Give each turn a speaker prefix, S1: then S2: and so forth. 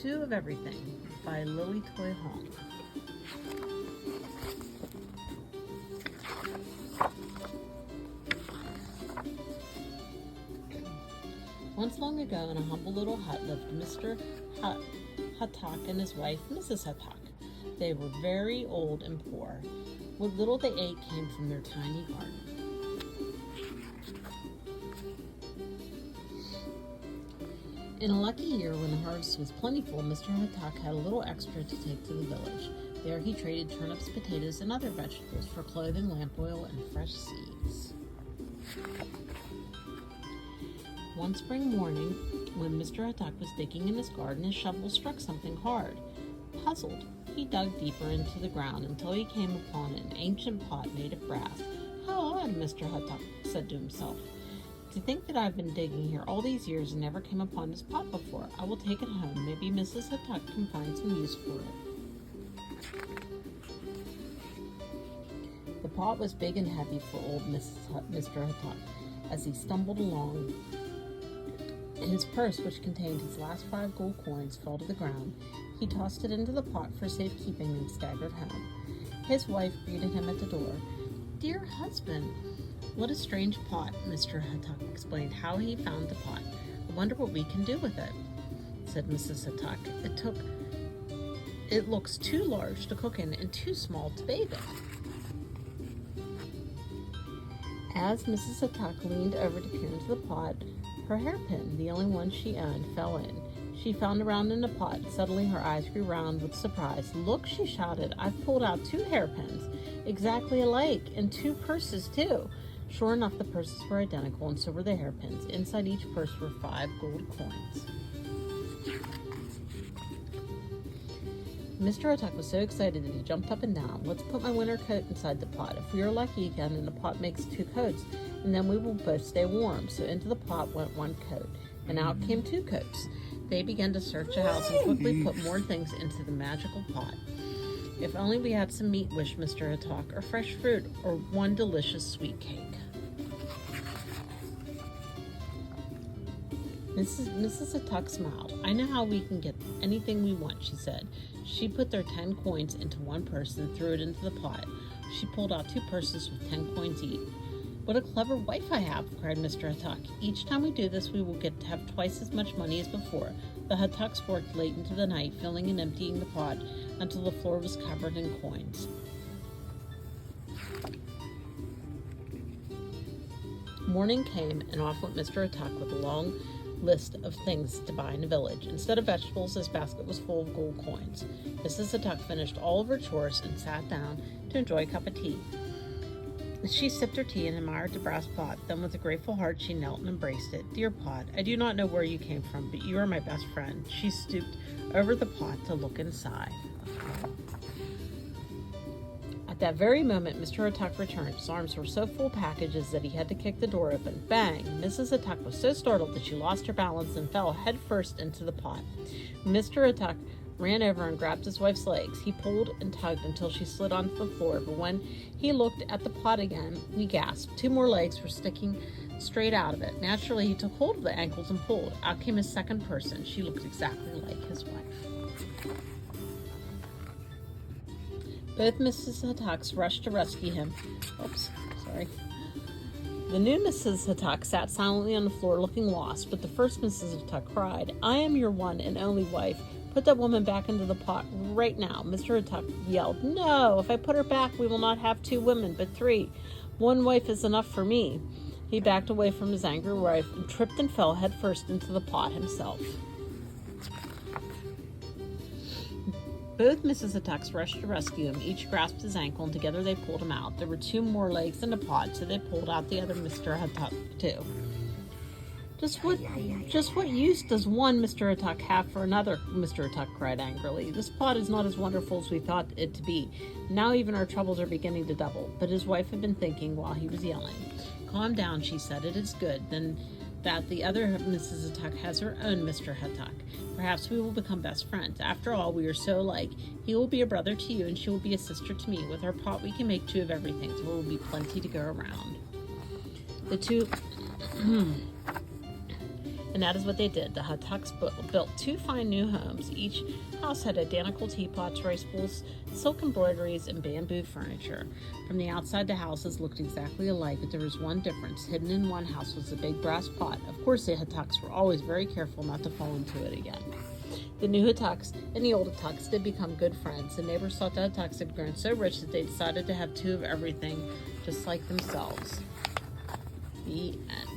S1: Two of Everything by Lily Toy Hong. Once long ago, in a humble little hut lived Mr. Hatak and his wife, Mrs. Hatak. They were very old and poor. What little they ate came from their tiny garden. In a lucky year, when the harvest was plentiful, Mr. Hatak had a little extra to take to the village. There he traded turnips, potatoes, and other vegetables for clothing, lamp oil, and fresh seeds. One spring morning, when Mr. Hatak was digging in his garden, his shovel struck something hard. Puzzled, he dug deeper into the ground until he came upon an ancient pot made of brass. How odd, Mr. Hatak said to himself. To think that I've been digging here all these years and never came upon this pot before. I will take it home. Maybe Mrs. Hatak can find some use for it. The pot was big and heavy for old Mr. Hatak. As he stumbled along, his purse, which contained his last 5 gold coins, fell to the ground. He tossed it into the pot for safekeeping and staggered home. His wife greeted him at the door. Dear husband, what a strange pot, Mr. Hatak explained how he found the pot. I wonder what we can do with it, said Mrs. Hatak. It looks too large to cook in and too small to bathe in. As Mrs. Hatak leaned over to peer into the pot, her hairpin, the only one she owned, fell in. She found around in the pot. Suddenly her eyes grew round with surprise. Look, she shouted, I've pulled out 2 hairpins, exactly alike, and 2 purses too. Sure enough, the purses were identical, and so were the hairpins. Inside each purse were 5 gold coins. Mr. Hatak was so excited that he jumped up and down. Let's put my winter coat inside the pot. If we are lucky again, and the pot makes 2 coats, and then we will both stay warm. So into the pot went 1 coat, and out came 2 coats. They began to search the house and quickly put more things into the magical pot. If only we had some meat, wished Mr. Hatak, or fresh fruit, or 1 delicious sweet cake. Mrs. Hatak smiled. I know how we can get anything we want, she said. She put their 10 coins into 1 purse and threw it into the pot. She pulled out 2 purses with 10 coins each. What a clever wife I have, cried Mr. Hatak. Each time we do this, we will get to have twice as much money as before. The Hataks worked late into the night, filling and emptying the pot until the floor was covered in coins. Morning came, and off went Mr. Hatak with a long list of things to buy in the village. Instead of vegetables, his basket was full of gold coins. Mrs. Hatak finished all of her chores and sat down to enjoy a cup of tea. She sipped her tea and admired the brass pot. Then with a grateful heart she knelt and embraced it. Dear pot, I do not know where you came from, but you are my best friend. She stooped over the pot to look inside. At that very moment, Mr. Hatak returned. His arms were so full of packages that he had to kick the door open. Bang! Mrs. Hatak was so startled that she lost her balance and fell headfirst into the pot. Mr. Hatak ran over and grabbed his wife's legs. He pulled and tugged until she slid onto the floor, but when he looked at the pot again, he gasped. 2 more legs were sticking straight out of it. Naturally, he took hold of the ankles and pulled. Out came his second person. She looked exactly like his wife. Both Mrs. Hataks rushed to rescue him. The new Mrs. Hatak sat silently on the floor looking lost, but the first Mrs. Hatak cried, I am your one and only wife. Put that woman back into the pot right now. Mr. Hatak yelled, No, if I put her back, we will not have 2 women, but 3. 1 wife is enough for me. He backed away from his angry wife and tripped and fell headfirst into the pot himself. Both Mrs. Hataks rushed to rescue him. Each grasped his ankle, and together they pulled him out. There were 2 more legs in the pot, so they pulled out the other Mr. Hatak, too. Just what use does one Mr. Hatak have for another? Mr. Hatak cried angrily. This pot is not as wonderful as we thought it to be. Now even our troubles are beginning to double. But his wife had been thinking while he was yelling. Calm down, she said. It is good. Then that the other Mrs. Hatak has her own Mr. Hatak. Perhaps we will become best friends. After all, we are so alike. He will be a brother to you, and she will be a sister to me. With our pot, we can make 2 of everything, so there will be plenty to go around. The 2... And that is what they did. The Huttucks built 2 fine new homes. Each house had identical teapots, rice bowls, silk embroideries, and bamboo furniture. From the outside, the houses looked exactly alike, but there was one difference. Hidden in one house was a big brass pot. Of course, the Huttucks were always very careful not to fall into it again. The new Huttucks and the old Huttucks did become good friends. The neighbors thought the Huttucks had grown so rich that they decided to have 2 of everything, just like themselves. The end.